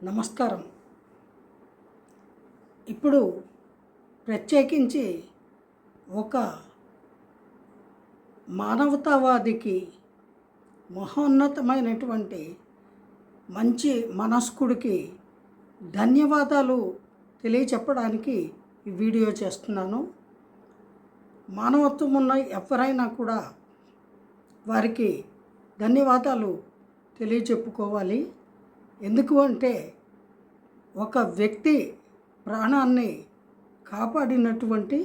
నమస్కారం. ఇప్పుడు ప్రత్యేకించి ఒక మానవతావాదికి, మహోన్నతమైనటువంటి మంచి మనస్కుడికి ధన్యవాదాలు తెలియచెప్పడానికి ఈ వీడియో చేస్తున్నాను. మానవత్వం ఉన్న ఎవరైనా కూడా వారికి ధన్యవాదాలు తెలియచెప్పుకోవాలి. ఎందుకు అంటే ఒక వ్యక్తి ప్రాణాన్ని కాపాడినటువంటి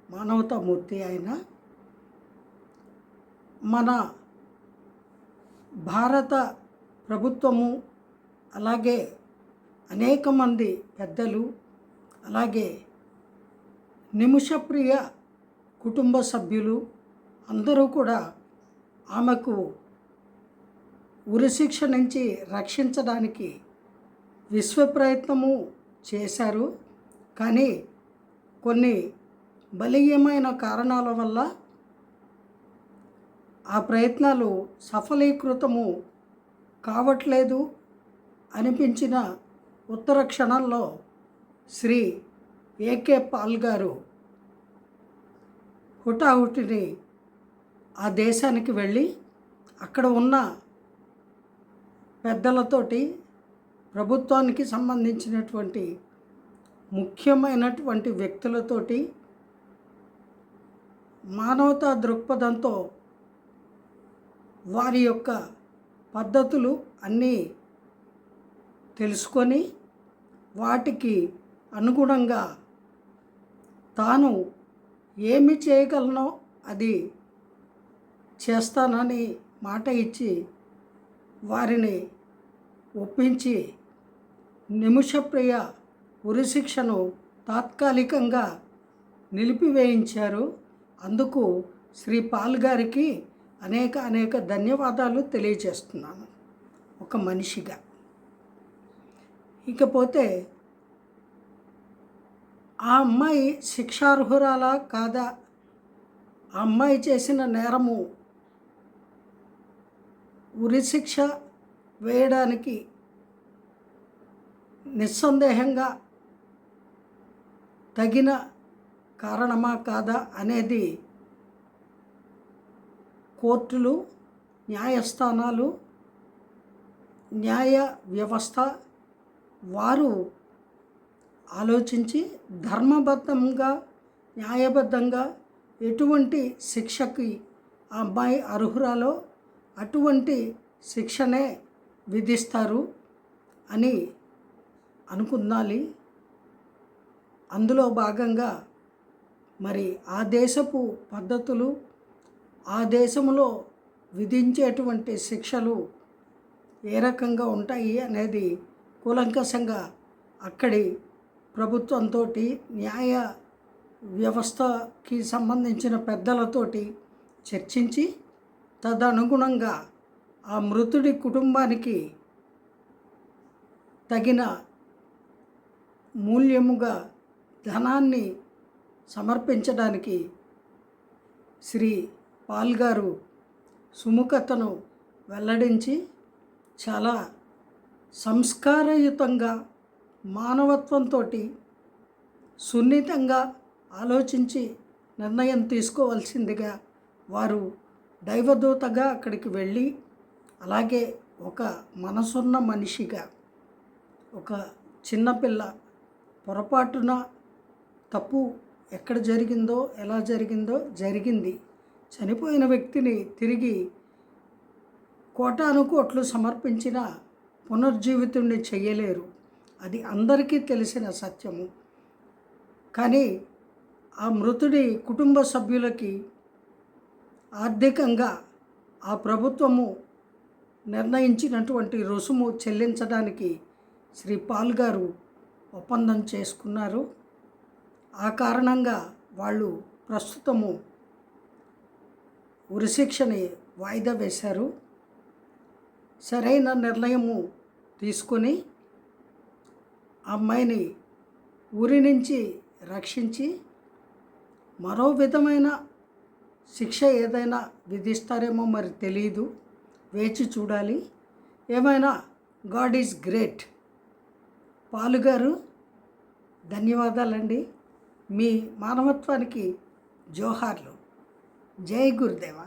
మానవతామూర్తి ఆయన. మన భారత ప్రభుత్వము, అలాగే అనేక మంది పెద్దలు, అలాగే నిమిషప్రియ కుటుంబ సభ్యులు అందరూ కూడా ఆమెకు ఉరిశిక్ష నుంచి రక్షించడానికి విశ్వ ప్రయత్నము చేశారు. కానీ కొన్ని బలీయమైన కారణాల వల్ల ఆ ప్రయత్నాలు సఫలీకృతము కావట్లేదు అనిపించిన ఉత్తర క్షణంలో శ్రీ ఏకే పాల్ గారు హుటాహుటిని ఆ దేశానికి వెళ్ళి అక్కడ ఉన్న పెద్దలతోటి, ప్రభుత్వానికి సంబంధించినటువంటి ముఖ్యమైనటువంటి వ్యక్తులతోటి మానవతా దృక్పథంతో వారి యొక్క పద్ధతులు అన్నీ తెలుసుకొని వాటికి అనుగుణంగా తాను ఏమి చేయగలనో అది చేస్తానని మాట ఇచ్చి వారిని ఒప్పించి నిమిషప్రియ ఉరిశిక్షను తాత్కాలికంగా నిలిపివేయించారు. అందుకు శ్రీ పాల్ గారికి అనేక ధన్యవాదాలు తెలియజేస్తున్నాను ఒక మనిషిగా. ఇకపోతే ఆ అమ్మాయి శిక్షార్హురాలా కాదా, ఆ అమ్మాయి చేసిన నేరము ఉరిశిక్ష వేయడానికి నిస్సందేహంగా తగిన కారణమా కాదా అనేది కోర్టులు, న్యాయస్థానాలు, న్యాయ వ్యవస్థ వారు ఆలోచించి ధర్మబద్ధంగా, న్యాయబద్ధంగా ఎటువంటి శిక్షకి ఆ అమ్మాయి అర్హురాలో అటువంటి శిక్షనే విధిస్తారు అని అనుకుందాలి. అందులో భాగంగా మరి ఆ దేశపు పద్ధతులు, ఆ దేశంలో విధించేటువంటి శిక్షలు ఏ రకంగా ఉంటాయి అనేది కూలంకషంగా అక్కడి ప్రభుత్వంతో, న్యాయ వ్యవస్థకి సంబంధించిన పెద్దలతోటి చర్చించి తదనుగుణంగా ఆ మృతుడి కుటుంబానికి తగిన మూల్యముగా ధనాన్ని సమర్పించడానికి శ్రీ పాల్ గారు సుముఖతను వెల్లడించి చాలా సంస్కారయుతంగా, మానవత్వంతో సున్నితంగా ఆలోచించి నిర్ణయం తీసుకోవాల్సిందిగా వారు దైవదూతగా అక్కడికి వెళ్ళి, అలాగే ఒక మనసున్న మనిషిగా, ఒక చిన్నపిల్ల పొరపాటున తప్పు ఎక్కడ జరిగిందో, ఎలా జరిగిందో జరిగింది. చనిపోయిన వ్యక్తిని తిరిగి కోటానుకోట్లు సమర్పించిన పునర్జీవితుడిని చెయ్యలేరు, అది అందరికీ తెలిసిన సత్యము. కానీ ఆ మృతుడి కుటుంబ సభ్యులకి ఆర్థికంగా ఆ ప్రభుత్వము నిర్ణయించినటువంటి రుసుము చెల్లించడానికి శ్రీ పాల్ గారు ఒప్పందం చేసుకున్నారు. ఆ కారణంగా వాళ్ళు ప్రస్తుతము ఉరిశిక్షని వాయిదా వేశారు. సరైన నిర్ణయము తీసుకొని ఆ అమ్మాయిని ఊరి నుంచి రక్షించి మరో విధమైన శిక్ష ఏదైనా విధిస్తారేమో మరి తెలియదు, వేచి చూడాలి. ఏమైనా గాడ్ ఈజ్ గ్రేట్. పాలుగారు ధన్యవాదాలండి. మీ మానవత్వానికి జోహార్లు. జై గురుదేవా.